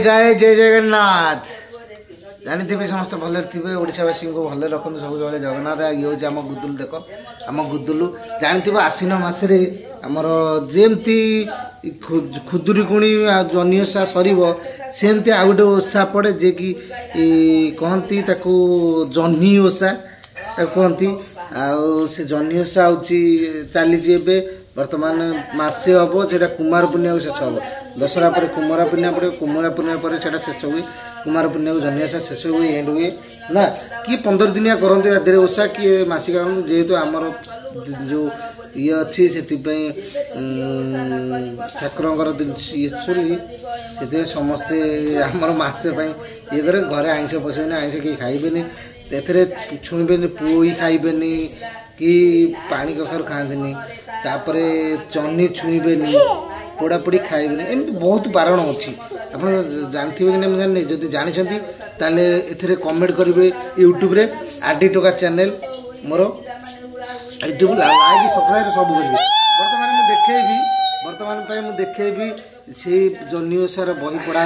गाय जय जगन्नाथ जानते समस्त भले थे ओडावासी को भले रखते सब जगन्नाथ ये हूँ आम गुदुलू देख आम गुदुलू जानते आश्विन मसरे आमर जमती खुदुरीकुणी जनी ओषा सर सेमती आ गए ओषा पड़े जे कि कहती जह्नी ओषा कहती से जह्नी ओषा हूँ चली बर्तमान मसे हम से कुमार पूर्णिमा शेष हम दशहरा पर कुमार पूर्णिमा पड़े कुमार पूर्णिमा पर शेष हुए कुमार पूर्णिमा जह्नी ओषा शेष हुए एंड हुए ना कि 15 दिनिया करते आधे ओषा किए मसिक जेहेतु आमर जो ये अच्छी से ठाकुर से समस्ते आमर मसे ये करे घरे आइंस पशे आइंस कहीं खाइबे छुईबे पुई खाइबे कि पानी कखार खाते तापर चनी छुईबे पोड़ापोड़ी खाइबे एमती बहुत बारण अच्छी आप जानते कि नहीं जानी जब जानते ताले एथरे कमेंट करेंगे यूट्यूब रे आरडी टोका चैनल मोर यूट्यूब लाइक सब्सक्राइब सब करेंगे बर्तमान मुझे देखेबी से जह्नी ओषार बही पढ़ा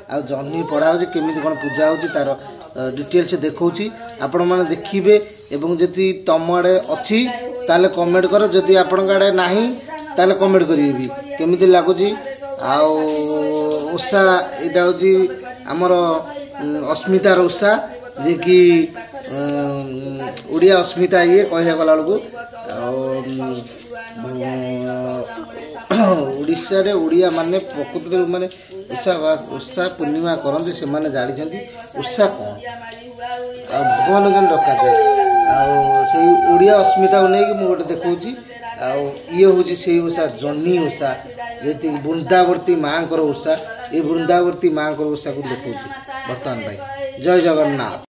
आ जह्नी पढ़ा केमी कौन पूजा हो तार डिटेल्स देखौची आपण माने देखिबे एवं जदि तम आड़े अच्छी ताले कमेंट कर जदि आपण आड़े नाही ताले कमेंट करिबी केमिति लागुची आ ओषा एटा होची हमर अस्मितार ओषा जे कि ओडिया अस्मिता ये कहया गला लगु ओडिशा रे ओडिया माने प्रकृति माने ओषा पूर्णिमा करते से माने जानी ओषा कौन आ भगवान जन रखा जाए से ओडिया अस्मिता को लेकिन मुझे देखी ये हूँ से ओषा जह्नी ओषा ये वृंदावर्ती माँ को ओषा ये वृंदावर्ती माँ को ओषा को देखी बर्तमान भाई जय जगन्नाथ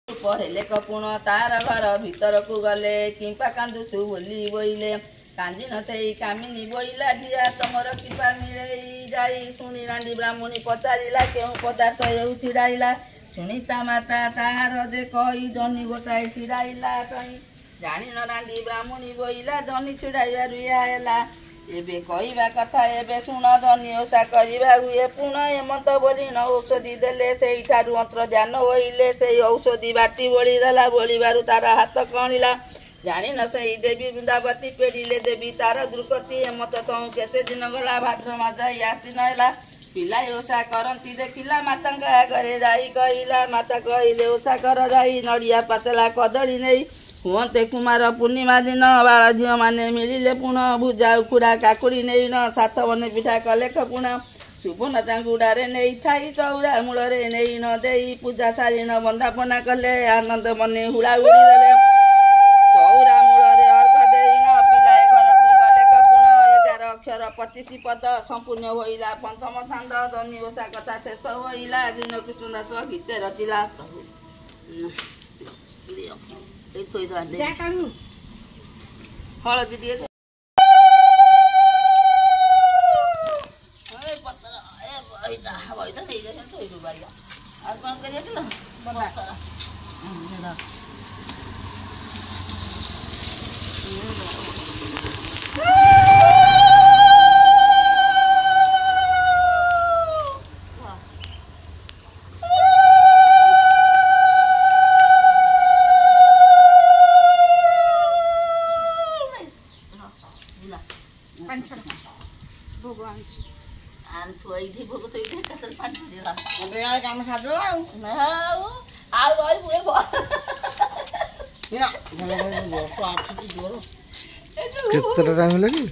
पहले कपुण तार घर भीतर को गले किंपा कांदुचु बोली बोइले कांदी नथई कामिनी बोइला दिया तमर कृपा मिले जाई शुणी रांडी ब्राह्मणी पचारिला केउ पदार्थ एउ छिड़ाइला सुनीता माता ताहार दे कही जह्नी गोटाए छिड़ाइला कहीं जानी न रांडी ब्राह्मणी बोइला जह्नी छिड़ाइबा रुया हैला एबे कहवा कथा एबे शुण जह्नी ओषा करवा हुए पुण हेमंत बोली न औषधि देले सेई ठारू मंत्र ध्यान होइले सेई औषधि बाटी बोली देला बोलिबारु तार हाथ कणिला जानी न सही देवी वृंदावती पेड़िले देवी तार दुर्गति हेमत तहु केते दिन गला भाद्र मास आसीन है पिला ओषा करती देखिला माता घरे जाई कहला माता कहले ओषा कर जाई नड़िया पातला कदली नहीं हुंते कुमार पूर्णिमा दिन बाल झील मैंने मिले पुण भुजा उखुड़ा काकुड़ी नहीं न सात बने पिठा कले पुण सुबन चांगुड़े नहीं थाई चौरा मूल नहीं न दे पूजा सारी न बंदापना कले आनंद मने हुड़ा उड़ी देले चौरा मूल अर्घ दे पिलाए घर को गले पुण 11 अक्षर 25 पद संपूर्ण होइला पंचम छांद जह्नी ओषा कथा शेष होइला दिन कृष्ण दास गीते रचिला हलदी दिए काम साधला केतरा टाइम लगी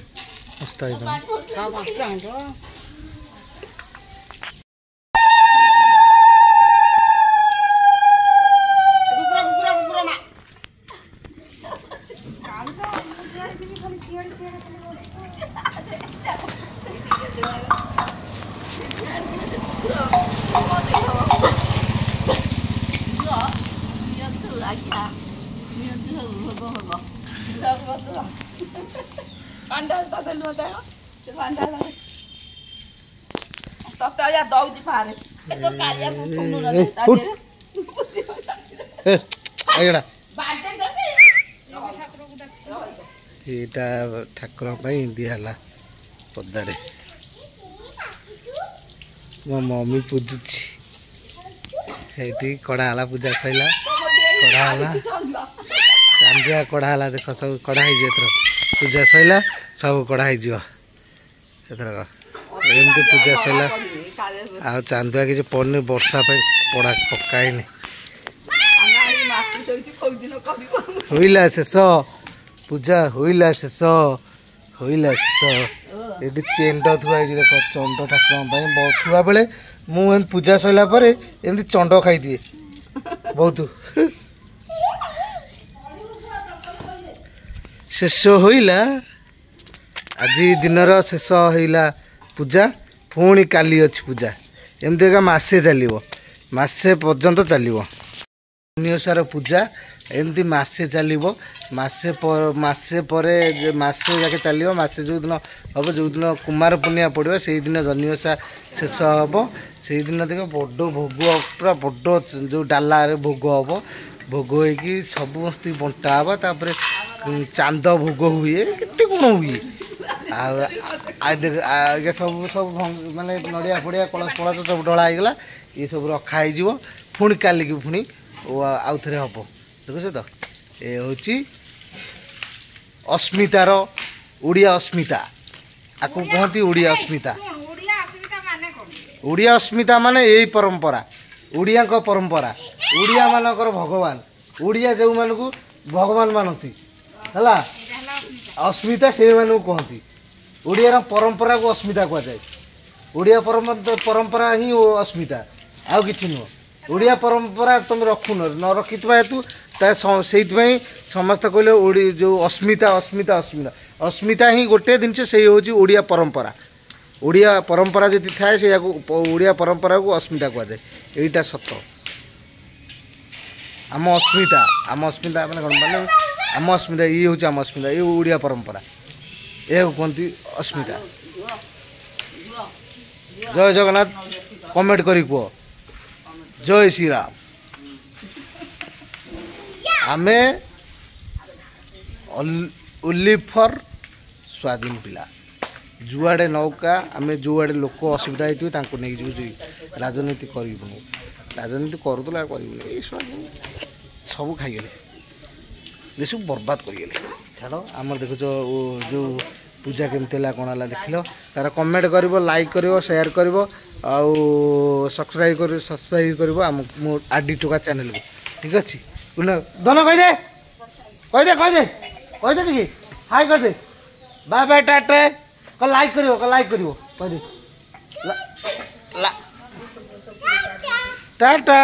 ठाकुर दिहला पदारे मो मम्मी पूजुची ସେଇଠି କଢ଼ା ହେଲା ପୂଜା ସଇଲା କଢ଼ା ହେଲା ଚାନ୍ଦୁଆ କଢ଼ା ହେଲା ଦେଖ ସବୁ କଢ଼ା ହେଇଯିବ ଏଥର ପୂଜା ସଇଲା ସବୁ କଢ଼ା ହେଇଯିବ ଏଥରକ ଏମିତି ପୂଜା ସଇଲା ଆଉ ଚାନ୍ଦୁଆ କିଛି ପଡ଼ୁନି ବର୍ଷା ପାଇଁ ପଡ଼ା ପକ୍କା ହେଇନି ହୋଇଲା ଶେଷ ପୂଜା ହୋଇଲା ଶେଷ ହୋଇଲା ଶେଷ ଏଠି ଚେଣ୍ଡ ଥୁଆ ହେଇଛି ଦେଖ ଚଣ୍ଡ ଠାକୁରଙ୍କ ପାଇଁ ଛୁଆ ବେଳେ ମୁଁ ଏମିତି ପୂଜା ସରିଲା ପରେ ଏମିତି ଚଣ୍ଡ ଖାଇଦିଏ ବହୁତ ଶେଷ ହୋଇଲା ଆଜି ଦିନର ଶେଷ ହୋଇଲା ପୂଜା ପୁଣି କାଲି ଅଛି ପୂଜା ଏମିତି ଏକା ମାସେ ଚାଲିବ ମାସେ ପର୍ଯ୍ୟନ୍ତ ଚାଲିବ ଓଷାର ପୂଜା ଏମିତି ମାସେ ଚାଲିବ ମାସେ ପରେ ମାସେ ଯାକେ ଚାଲିବ ମାସେ ଯେଉଁଦିନ ହେବ ଯେଉଁଦିନ କୁମାର ପୂର୍ଣ୍ଣିମା ପଡ଼ିବ ସେଇଦିନ ଜହ୍ନି ଓଷା ଶେଷ ହେବ ସେଇଦିନ ଦେଖ ବଡ଼ ଭୋଗ ପୁରା ବଡ଼ ଯେଉଁ ଡାଲାରେ ଭୋଗ ହେବ ଭୋଗ ହେଇକି ସମସ୍ତଙ୍କୁ ବଣ୍ଟା ହେବ ତାପରେ ଚାନ୍ଦ ଭୋଗ ହୁଏ କେତେ କ'ଣ ହୁଏ ଆଉ ଆଜ୍ଞା ସବୁ ସବୁ ମାନେ ନଡ଼ିଆ ଫଡ଼ିଆ କଳସ ଫଳସ ସବୁ ଢଳା ହେଇଗଲା ଏସବୁ ରଖା ହେଇଯିବ ପୁଣି କାଲିକି ପୁଣି ଆଉ ଥରେ ହେବ ଦେଖୁଛ ତ ଏ ହେଉଛି ଅସ୍ମିତାର ଓଡ଼ିଆ ଅସ୍ମିତା ଆକୁ କୁହନ୍ତି ଓଡ଼ିଆ ଅସ୍ମିତା ଓଡ଼ିଆ ଅସ୍ମିତା ମାନେ ଏଇ ପରମ୍ପରା ଓଡ଼ିଆଙ୍କ ପରମ୍ପରା ଓଡ଼ିଆମାନଙ୍କର ଭଗବାନ ଓଡ଼ିଆ ଯେଉଁମାନଙ୍କୁ ଭଗବାନ ମାନନ୍ତି ହେଲା ଅସ୍ମିତା ସେଇମାନଙ୍କୁ କହନ୍ତି ଓଡ଼ିଆର ପରମ୍ପରାକୁ ଅସ୍ମିତା କୁହାଯାଏ ଓଡ଼ିଆ ପରମ୍ପରା ହିଁ ଅସ୍ମିତା ଆଉ କିଛି ନୁହଁ ଓଡ଼ିଆ ପରମ୍ପରା ତୁମେ ରଖୁନ ନ ରଖିଥିବା ହେତୁ ସେଇଥିପାଇଁ ସମସ୍ତେ କହିଲେ ଯେଉଁ ଅସ୍ମିତା ଅସ୍ମିତା ଅସ୍ମିତା ଅସ୍ମିତା ହିଁ ଗୋଟେ ଜିନିଷ ସେଇ ହେଉଛି ଓଡ଼ିଆ ପରମ୍ପରା ଓଡ଼ିଆ ପରମ୍ପରା ଯଦି ଥାଏ ସେଇଆକୁ ଓଡ଼ିଆ ପରମ୍ପରାକୁ ଅସ୍ମିତା କୁହାଯାଏ ଏଇଟା ସତ ଆମ ଅସ୍ମିତା ମାନେ କ'ଣ ମାନେ ଆମ ଅସ୍ମିତା ଇଏ ହେଉଛି ଆମ ଅସ୍ମିତା ଇଏ ଓଡ଼ିଆ ପରମ୍ପରା ଏହାକୁ କୁହନ୍ତି ଅସ୍ମିତା ଜୟ ଜଗନ୍ନାଥ କମେଣ୍ଟ କରି କୁହ ଜୟ ଶ୍ରୀରାମ ଆମେ ଓନ୍ଲି ଫର୍ ସ୍ୱାଧୀନ ପିଲା ଯୁଆଡ଼େ ନୌକା ଆମେ ଯୁଆଡ଼େ ଲୋକ ଅସୁବିଧା ହେଇଥିବେ ତାଙ୍କୁ ନେଇକି ଯିବୁ ରାଜନୀତି କରିବୁନି ରାଜନୀତି କରୁଥିଲା କରିବୁନି ଏଇ ସବୁ ଖାଇଗଲେ ଦେଶକୁ ବର୍ବାଦ କରିଗଲେ ଛାଡ଼ ଆମର ଦେଖୁଛ ଯେଉଁ ପୂଜା କେମିତି ହେଲା କ'ଣ ହେଲା ଦେଖିଲ ତାର କମେଣ୍ଟ କରିବ ଲାଇକ୍ କରିବ ସେୟାର କରିବ ଆଉ ସବସ୍କ୍ରାଇବ୍ କରିବ ଆମ ମୋ ଆଡି ଟୋକା ଚ୍ୟାନେଲକୁ ଠିକ୍ ଅଛି ଧନ କହିଦେ ଟିକେ ହାଇ କହିଦେ ବାଏ ବାଏ ଟାଟା ଲାଇକ୍ କରିବ କହିଦେ ଟାଟା।